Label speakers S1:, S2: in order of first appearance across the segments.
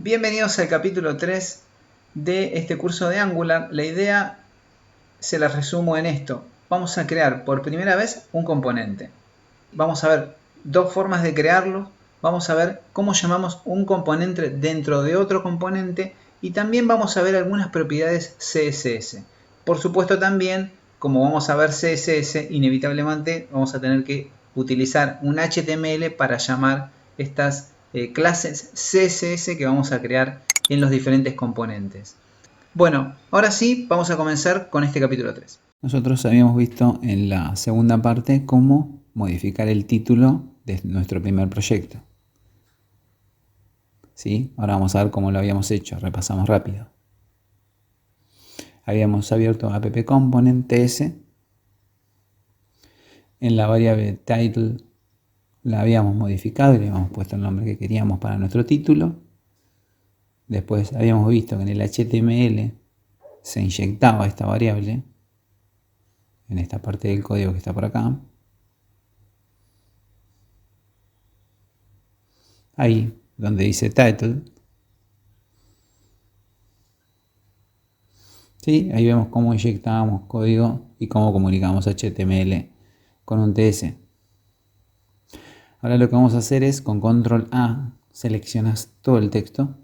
S1: Bienvenidos al capítulo 3 de este curso de Angular. La idea se la resumo en esto. Vamos a crear por primera vez un componente. Vamos a ver dos formas de crearlo. Vamos a ver cómo llamamos un componente dentro de otro componente. Y también vamos a ver algunas propiedades CSS. Por supuesto también, como vamos a ver CSS, inevitablemente vamos a tener que utilizar un HTML para llamar estas clases CSS que vamos a crear en los diferentes componentes. Bueno, ahora sí, vamos a comenzar con este capítulo 3.
S2: Nosotros habíamos visto en la segunda parte cómo modificar el título de nuestro primer proyecto. ¿Sí? Ahora vamos a ver cómo lo habíamos hecho, repasamos rápido. Habíamos abierto app component ts. En la variable title la habíamos modificado y le habíamos puesto el nombre que queríamos para nuestro título. Después habíamos visto que en el HTML se inyectaba esta variable en esta parte del código que está por acá. Ahí donde dice title. ¿Sí? Ahí vemos cómo inyectábamos código y cómo comunicamos HTML con un TS. Ahora lo que vamos a hacer es con control A seleccionas todo el texto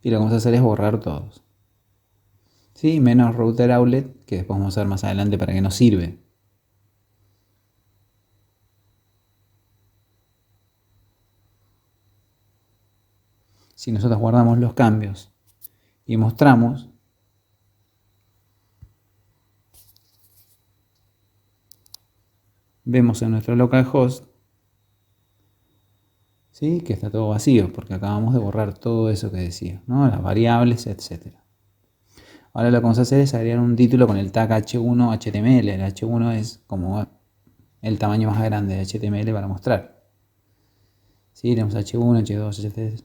S2: y lo que vamos a hacer es borrar todos. ¿Sí? Menos router outlet, que después vamos a ver más adelante para qué nos sirve. Si nosotros guardamos los cambios y mostramos, vemos en nuestro localhost, ¿sí? Que está todo vacío porque acabamos de borrar todo eso que decía, ¿no? Las variables, etc. Ahora lo que vamos a hacer es agregar un título con el tag h1 HTML. El h1 es como el tamaño más grande de HTML para mostrar. ¿Sí? Tenemos h1, h2, h3,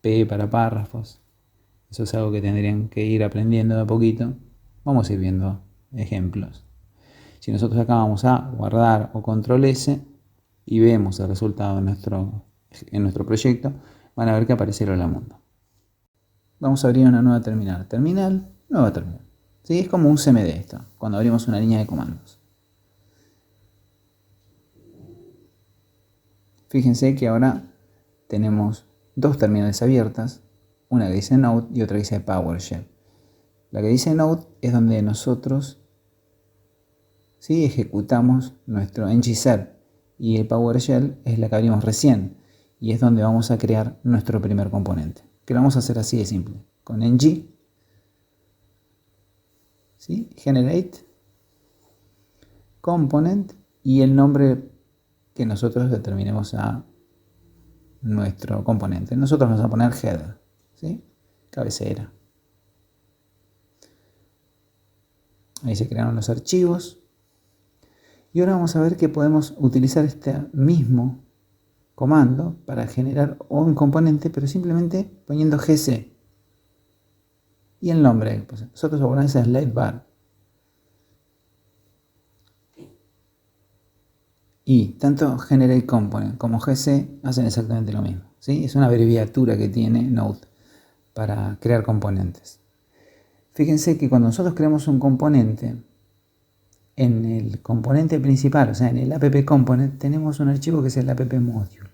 S2: p para párrafos. Eso es algo que tendrían que ir aprendiendo de a poquito. Vamos a ir viendo ejemplos. Si nosotros acá vamos a guardar o control S y vemos el resultado en nuestro proyecto, van a ver que aparece el hola mundo. Vamos a abrir una nueva terminal. Nueva terminal. ¿Sí? Es como un CMD esto, cuando abrimos una línea de comandos. Fíjense que ahora tenemos dos terminales abiertas, una que dice Node y otra que dice PowerShell. La que dice Node es donde nosotros ejecutamos nuestro ngServe y el PowerShell es la que abrimos recién y es donde vamos a crear nuestro primer componente. Que lo vamos a hacer así de simple, con ng, ¿sí? Generate component y el nombre que nosotros determinemos a nuestro componente. Nosotros vamos a poner header, ¿sí? Cabecera. Ahí se crearon los archivos. Y ahora vamos a ver que podemos utilizar este mismo comando para generar un componente, pero simplemente poniendo gc. Y el nombre, pues nosotros ponemos slide bar. Y tanto generate component como gc hacen exactamente lo mismo, ¿sí? Es una abreviatura que tiene Node para crear componentes. Fíjense que cuando nosotros creamos un componente, en el componente principal, o sea, en el app component, tenemos un archivo que es el app module.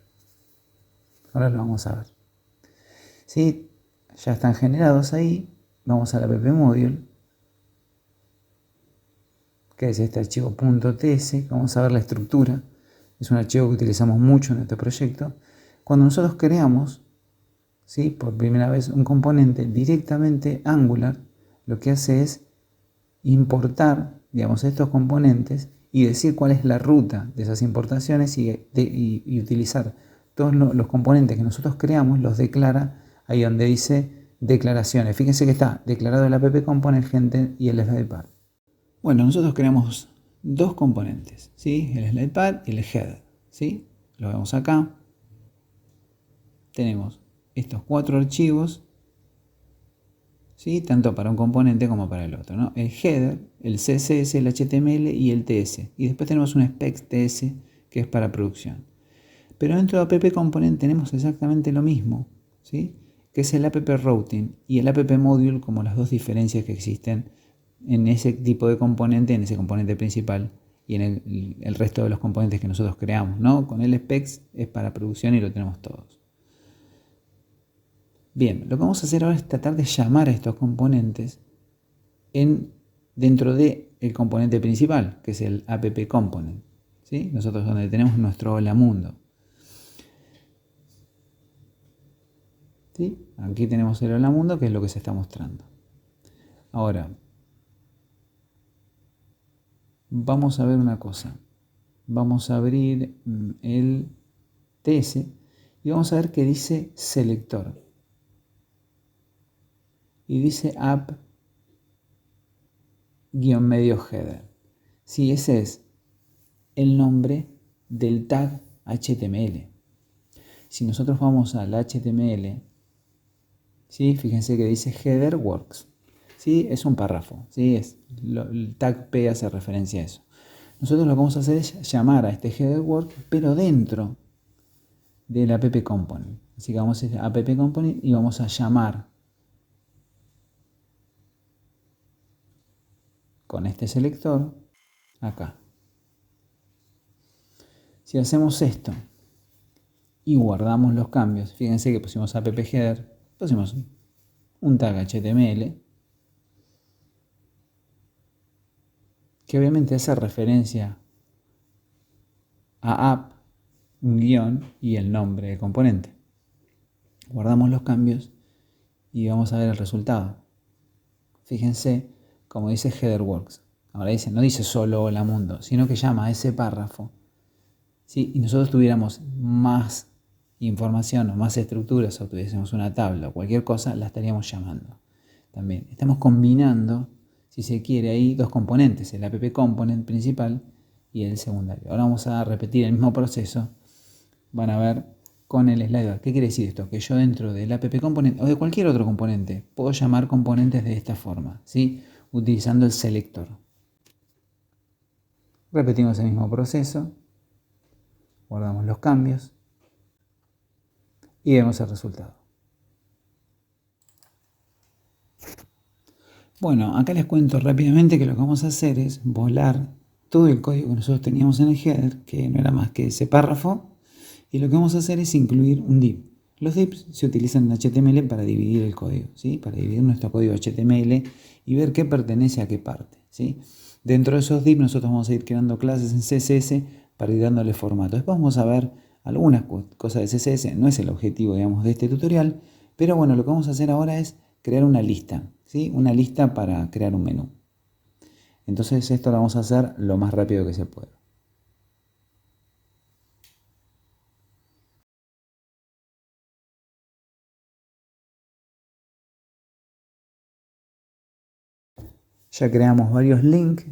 S2: Ahora lo vamos a ver. ¿Sí? Ya están generados ahí. Vamos al app module, que es este archivo .ts. Vamos a ver la estructura. Es un archivo que utilizamos mucho en este proyecto. Cuando nosotros creamos, ¿sí?, por primera vez un componente directamente Angular, lo que hace es importar, digamos, estos componentes y decir cuál es la ruta de esas importaciones y utilizar todos los componentes que nosotros creamos, los declara ahí donde dice declaraciones. Fíjense que está declarado el app component gente y el slide bar. Bueno, nosotros creamos dos componentes, ¿sí? El slide bar y el header, ¿sí? Lo vemos acá. Tenemos estos cuatro archivos, ¿sí? Tanto para un componente como para el otro, ¿no? El header, el CSS, el HTML y el TS. Y después tenemos un spec TS que es para producción. Pero dentro de app component tenemos exactamente lo mismo, ¿sí? que es el app routing y el app module como las dos diferencias que existen en ese tipo de componente, en ese componente principal y en el resto de los componentes que nosotros creamos, ¿no? Con el specs es para producción y lo tenemos todos. Bien, lo que vamos a hacer ahora es tratar de llamar a estos componentes dentro del componente principal, que es el app component, ¿sí? Nosotros donde tenemos nuestro hola mundo. ¿Sí? Aquí tenemos el hola mundo, que es lo que se está mostrando. Ahora, vamos a ver una cosa. Vamos a abrir el TS y vamos a ver que dice selector. Y dice app-medio header. Sí, ese es el nombre del tag HTML. Si nosotros vamos al HTML, ¿sí? Fíjense que dice header works. ¿Sí? Es un párrafo. ¿Sí? El tag P hace referencia a eso. Nosotros lo que vamos a hacer es llamar a este header work, pero dentro del app component. Así que vamos a app component y vamos a llamar con este selector acá. Si hacemos esto y guardamos los cambios, fíjense que pusimos app header, pusimos un tag HTML que obviamente hace referencia a app, un guión y el nombre del componente. Guardamos los cambios y vamos a ver el resultado. Fíjense como dice header works. Ahora no dice solo hola mundo, sino que llama a ese párrafo. ¿Sí? Y nosotros tuviéramos más información o más estructuras o tuviésemos una tabla o cualquier cosa, la estaríamos llamando. También estamos combinando, si se quiere, ahí dos componentes, el app component principal y el secundario. Ahora vamos a repetir el mismo proceso. Van a ver con el slider. ¿Qué quiere decir esto? Que yo dentro del app component o de cualquier otro componente puedo llamar componentes de esta forma, ¿sí? Utilizando el selector. Repetimos el mismo proceso. Guardamos los cambios y vemos el resultado. Bueno, acá les cuento rápidamente que lo que vamos a hacer es volar todo el código que nosotros teníamos en el header, que no era más que ese párrafo, y lo que vamos a hacer es incluir un div. Los divs se utilizan en HTML para dividir el código, ¿sí? Para dividir nuestro código HTML y ver qué pertenece a qué parte, ¿sí? Dentro de esos divs nosotros vamos a ir creando clases en CSS para ir dándole formato. Después vamos a ver algunas cosas de CSS, no es el objetivo, digamos, de este tutorial, pero bueno, lo que vamos a hacer ahora es crear una lista, ¿sí? Una lista para crear un menú. Entonces esto lo vamos a hacer lo más rápido que se pueda. Ya creamos varios links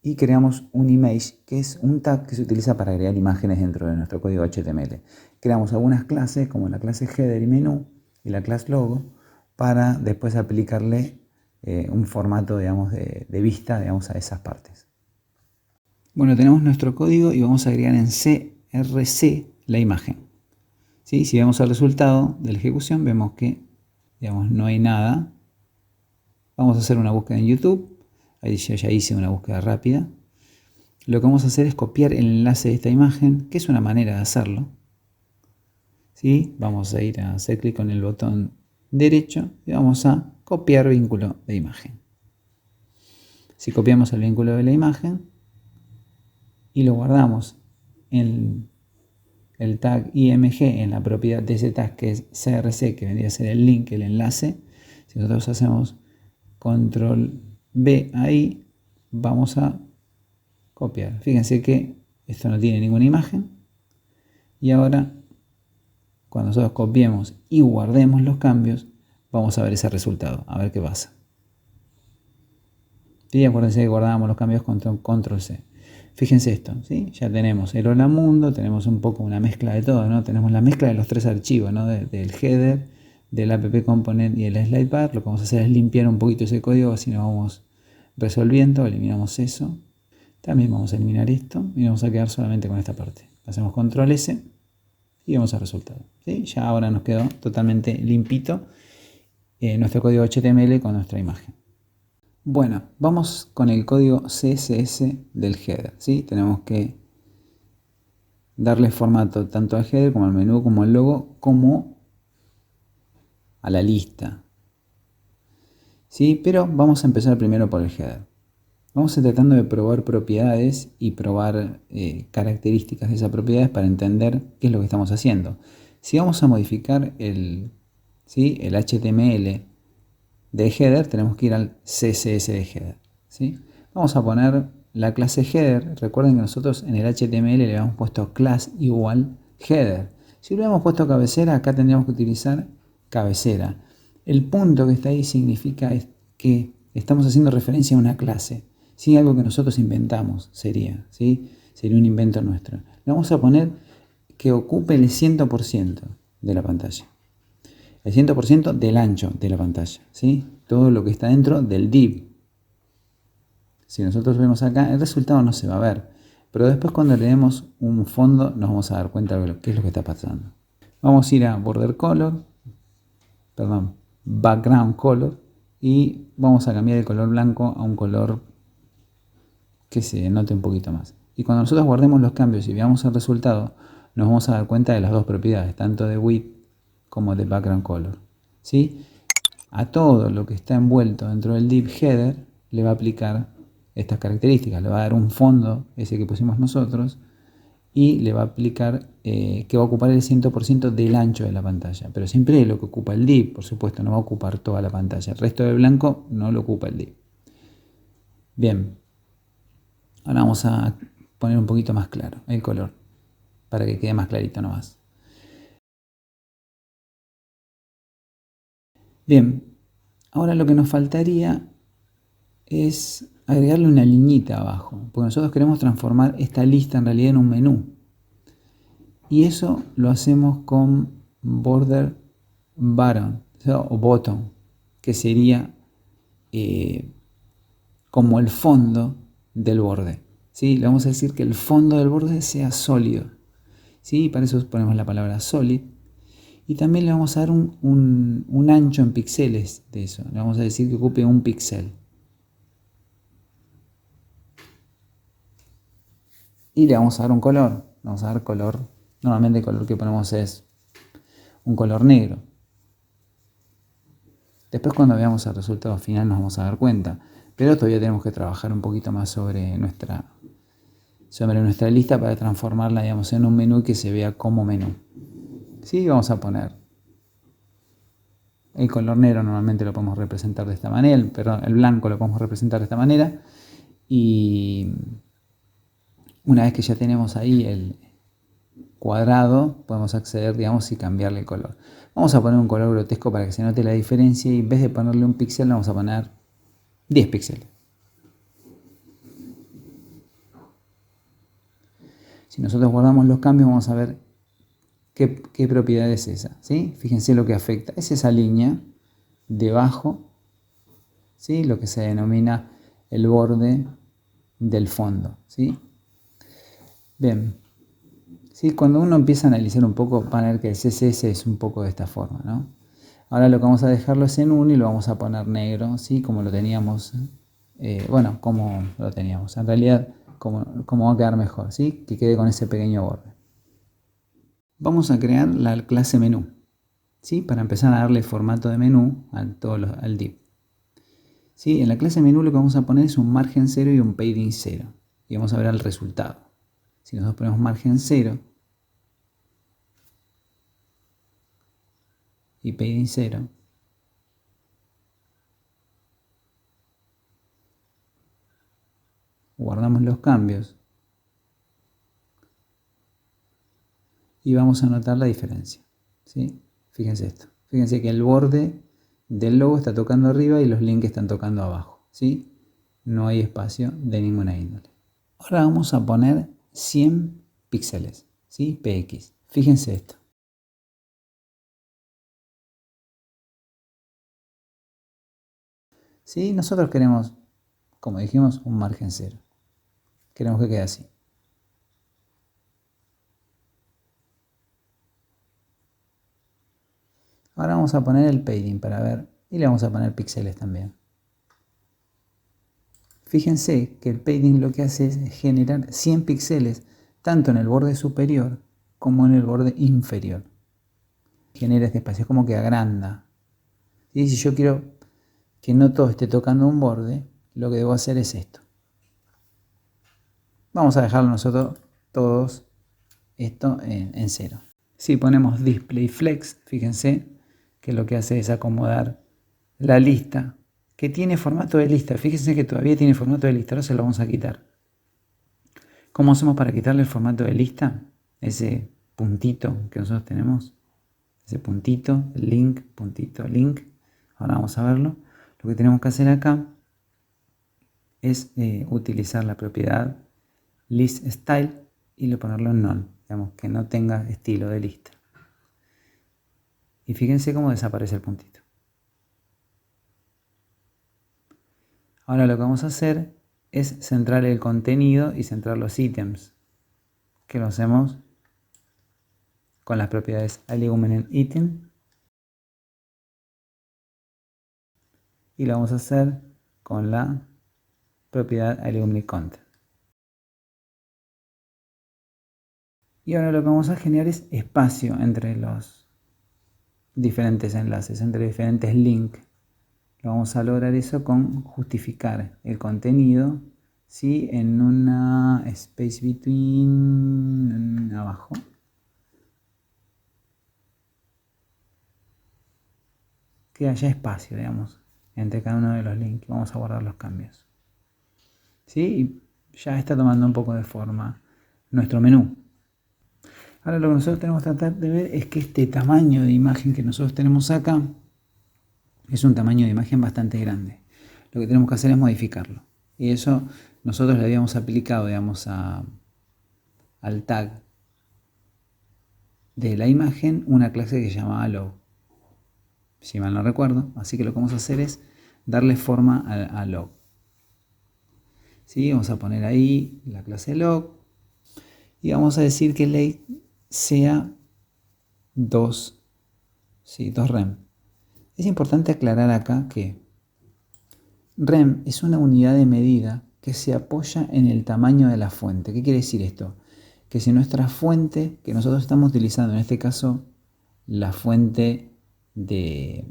S2: y creamos un image, que es un tag que se utiliza para crear imágenes dentro de nuestro código HTML. Creamos algunas clases, como la clase header y menú y la clase logo, para después aplicarle un formato, digamos, de vista, digamos, a esas partes. Bueno, tenemos nuestro código y vamos a agregar en CRC la imagen. ¿Sí? Si vemos el resultado de la ejecución, vemos que, digamos, no hay nada. Vamos a hacer una búsqueda en YouTube. Ahí yo ya hice una búsqueda rápida. Lo que vamos a hacer es copiar el enlace de esta imagen, que es una manera de hacerlo. ¿Sí? Vamos a ir a hacer clic con el botón derecho y vamos a copiar vínculo de imagen. Si copiamos el vínculo de la imagen y lo guardamos en el tag img, en la propiedad de ese tag que es CRC, que vendría a ser el link, el enlace, si nosotros hacemos control B ahí, vamos a copiar. Fíjense que esto no tiene ninguna imagen. Y ahora, cuando nosotros copiemos y guardemos los cambios, vamos a ver ese resultado, a ver qué pasa. Y acuérdense que guardamos los cambios con control C. Fíjense esto, ¿sí? Ya tenemos el hola mundo, tenemos un poco una mezcla de todo, ¿no? Tenemos la mezcla de los tres archivos, ¿no? Del header, del app component y el slide bar. Lo que vamos a hacer es limpiar un poquito ese código, así nos vamos resolviendo. Eliminamos eso. También vamos a eliminar esto y nos vamos a quedar solamente con esta parte. Hacemos control S y vamos al resultado. ¿Sí? Ya ahora nos quedó totalmente limpito nuestro código HTML con nuestra imagen. Bueno, vamos con el código CSS del header. ¿Sí? Tenemos que darle formato tanto al header como al menú, como al logo, como a la lista. ¿Sí? Pero vamos a empezar primero por el header. Vamos a ir tratando de probar propiedades y probar características de esas propiedades para entender qué es lo que estamos haciendo. Si vamos a modificar el HTML de header, tenemos que ir al CSS de header. ¿Sí? Vamos a poner la clase header. Recuerden que nosotros en el HTML le habíamos puesto class igual header. Si le hubiéramos puesto cabecera, acá tendríamos que utilizar cabecera. El punto que está ahí significa que estamos haciendo referencia a una clase. ¿Sí? Algo que nosotros inventamos sería. ¿Sí? Sería un invento nuestro. Le vamos a poner que ocupe el 100% de la pantalla. El 100% del ancho de la pantalla. ¿Sí? Todo lo que está dentro del div. Si nosotros vemos acá, el resultado no se va a ver. Pero después cuando le demos un fondo nos vamos a dar cuenta de qué es lo que está pasando. Vamos a ir a border color, background color, y vamos a cambiar el color blanco a un color que se note un poquito más. Y cuando nosotros guardemos los cambios y veamos el resultado, nos vamos a dar cuenta de las dos propiedades, tanto de width como de background color. ¿Sí? A todo lo que está envuelto dentro del div header le va a aplicar estas características. Le va a dar un fondo, ese que pusimos nosotros, y le va a aplicar que va a ocupar el 100% del ancho de la pantalla. Pero siempre lo que ocupa el div, por supuesto, no va a ocupar toda la pantalla. El resto del blanco no lo ocupa el div. Bien. Ahora vamos a poner un poquito más claro el color, para que quede más clarito nomás. Bien, ahora lo que nos faltaría es agregarle una liñita abajo, porque nosotros queremos transformar esta lista en realidad en un menú. Y eso lo hacemos con border button, o bottom, que sería como el fondo del borde. ¿Sí? Le vamos a decir que el fondo del borde sea sólido. ¿Sí? Para eso ponemos la palabra solid. Y también le vamos a dar un ancho en píxeles de eso. Le vamos a decir que ocupe un píxel. Y le vamos a dar un color. Le vamos a dar color. Normalmente el color que ponemos es un color negro. Después cuando veamos el resultado final nos vamos a dar cuenta. Pero todavía tenemos que trabajar un poquito más sobre nuestra lista para transformarla, digamos, en un menú que se vea como menú. Sí, vamos a poner el color negro, normalmente lo podemos representar de esta manera, el blanco lo podemos representar de esta manera, y una vez que ya tenemos ahí el cuadrado, podemos acceder, digamos, y cambiarle el color. Vamos a poner un color grotesco para que se note la diferencia, y en vez de ponerle un píxel, vamos a poner 10 píxeles. Si nosotros guardamos los cambios, vamos a ver qué propiedad es esa. ¿Sí? Fíjense lo que afecta. Es esa línea debajo, ¿sí? Lo que se denomina el borde del fondo. ¿Sí? Bien. ¿Sí? Cuando uno empieza a analizar un poco, van a ver que el CSS es un poco de esta forma, ¿no? Ahora lo que vamos a dejarlo es en 1 y lo vamos a poner negro, ¿sí? Como lo teníamos. Como lo teníamos. En realidad, como va a quedar mejor, ¿sí? Que quede con ese pequeño borde. Vamos a crear la clase menú, ¿sí? Para empezar a darle formato de menú al div. ¿Sí? En la clase menú lo que vamos a poner es un margen 0 y un padding 0. Y vamos a ver el resultado. Si nosotros ponemos margen 0 y padding 0, guardamos los cambios y vamos a notar la diferencia. ¿Sí? Fíjense esto. Fíjense que el borde del logo está tocando arriba y los links están tocando abajo. ¿Sí? No hay espacio de ninguna índole. Ahora vamos a poner 100 píxeles. ¿Sí? PX. Fíjense esto. ¿Sí? Nosotros queremos, como dijimos, un margen 0. Queremos que quede así. Ahora vamos a poner el padding para ver y le vamos a poner píxeles también. Fíjense que el padding lo que hace es generar 100 píxeles tanto en el borde superior como en el borde inferior. Genera este espacio, es como que agranda. Y si yo quiero que no todo esté tocando un borde, lo que debo hacer es esto. Vamos a dejarlo nosotros todos esto en 0. Si ponemos display flex, fíjense que lo que hace es acomodar la lista que tiene formato de lista. Fíjense que todavía tiene formato de lista, ahora se lo vamos a quitar. ¿Cómo hacemos para quitarle el formato de lista? Ese puntito que nosotros tenemos, ese puntito, link, puntito, link. Ahora vamos a verlo. Lo que tenemos que hacer acá es utilizar la propiedad list style y le ponerlo en none, digamos que no tenga estilo de lista. Y fíjense cómo desaparece el puntito. Ahora lo que vamos a hacer es centrar el contenido y centrar los ítems, que lo hacemos con las propiedades Allegomen item y lo vamos a hacer con la propiedad Allegomen content. Y ahora lo que vamos a generar es espacio entre los diferentes enlaces, entre diferentes links. Lo vamos a lograr eso con justificar el contenido, ¿sí? En una space between abajo. Que haya espacio, digamos, entre cada uno de los links. Vamos a guardar los cambios. ¿Sí? Y ya está tomando un poco de forma nuestro menú. Ahora lo que nosotros tenemos que tratar de ver es que este tamaño de imagen que nosotros tenemos acá es un tamaño de imagen bastante grande. Lo que tenemos que hacer es modificarlo. Y eso nosotros le habíamos aplicado, digamos, al tag de la imagen una clase que se llamaba log, si mal no recuerdo. Así que lo que vamos a hacer es darle forma a log. ¿Sí? Vamos a poner ahí la clase log y vamos a decir que length sea 2, ¿sí? 2 rem. Es importante aclarar acá que rem es una unidad de medida que se apoya en el tamaño de la fuente. ¿Qué quiere decir esto? Que si nuestra fuente, que nosotros estamos utilizando, en este caso la fuente de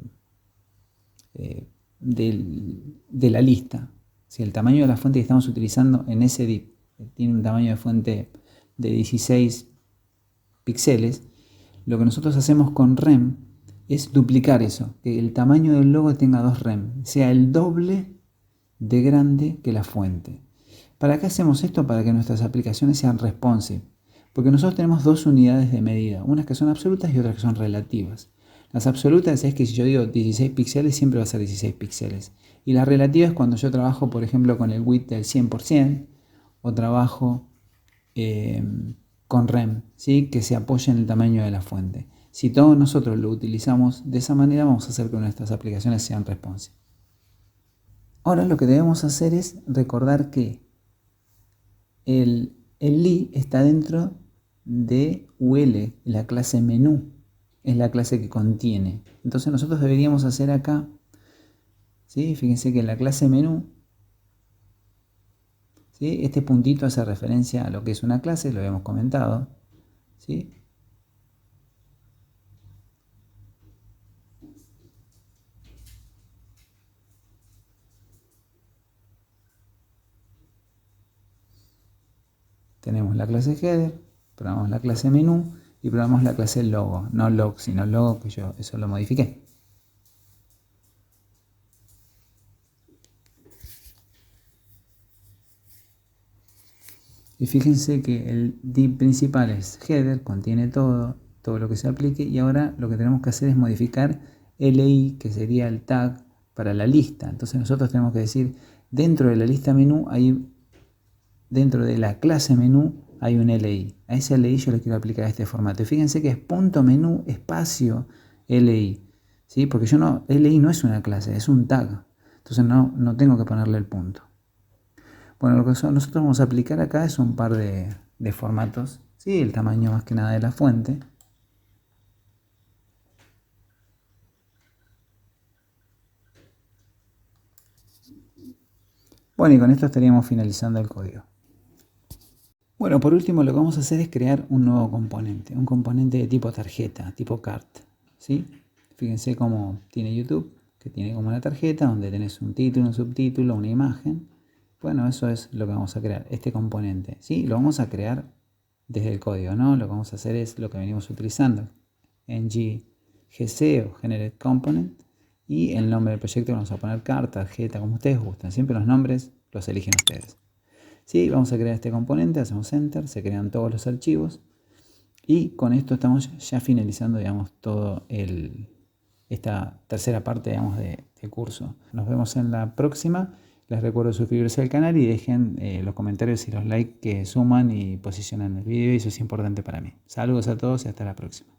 S2: la lista, si el tamaño de la fuente que estamos utilizando en ese div tiene un tamaño de fuente de 16 píxeles, lo que nosotros hacemos con rem es duplicar eso, que el tamaño del logo tenga 2 rem, sea el doble de grande que la fuente. ¿Para qué hacemos esto? Para que nuestras aplicaciones sean responsive, porque nosotros tenemos dos unidades de medida, unas que son absolutas y otras que son relativas. Las absolutas es que si yo digo 16 píxeles siempre va a ser 16 píxeles, y las relativas es cuando yo trabajo, por ejemplo, con el width del 100% o trabajo con rem, ¿sí? Que se apoya en el tamaño de la fuente. Si todos nosotros lo utilizamos de esa manera, vamos a hacer que nuestras aplicaciones sean responsive. Ahora lo que debemos hacer es recordar que el li está dentro de UL, la clase menú, es la clase que contiene. Entonces nosotros deberíamos hacer acá, ¿sí? Fíjense que en la clase menú, ¿sí? Este puntito hace referencia a lo que es una clase, lo habíamos comentado, ¿sí? Tenemos la clase header, programamos la clase menú y programamos la clase logo, no log, sino logo, que yo eso lo modifiqué. Y fíjense que el div principal es header, contiene todo lo que se aplique, y ahora lo que tenemos que hacer es modificar li, que sería el tag para la lista. Entonces nosotros tenemos que decir, dentro de la lista menú, dentro de la clase menú hay un li. A ese li yo le quiero aplicar este formato. Y fíjense que es punto menú espacio li, ¿sí? Porque li no es una clase, es un tag. Entonces no tengo que ponerle el punto. Bueno, lo que nosotros vamos a aplicar acá es un par de formatos, ¿sí? El tamaño más que nada de la fuente. Bueno, y con esto estaríamos finalizando el código. Bueno, por último lo que vamos a hacer es crear un nuevo componente, un componente de tipo tarjeta, tipo cart, ¿sí? Fíjense cómo tiene YouTube, que tiene como una tarjeta donde tenés un título, un subtítulo, una imagen. Bueno, eso es lo que vamos a crear, este componente, ¿sí? Lo vamos a crear desde el código, ¿no? Lo que vamos a hacer es lo que venimos utilizando, ng-gc o generate component, y el nombre del proyecto vamos a poner cart, tarjeta, como ustedes gustan. Siempre los nombres los eligen ustedes. Sí, vamos a crear este componente, hacemos enter, se crean todos los archivos y con esto estamos ya finalizando, digamos, todo esta tercera parte, digamos, del curso. Nos vemos en la próxima. Les recuerdo suscribirse al canal y dejen los comentarios y los likes que suman y posicionan el video, y eso es importante para mí. Saludos a todos y hasta la próxima.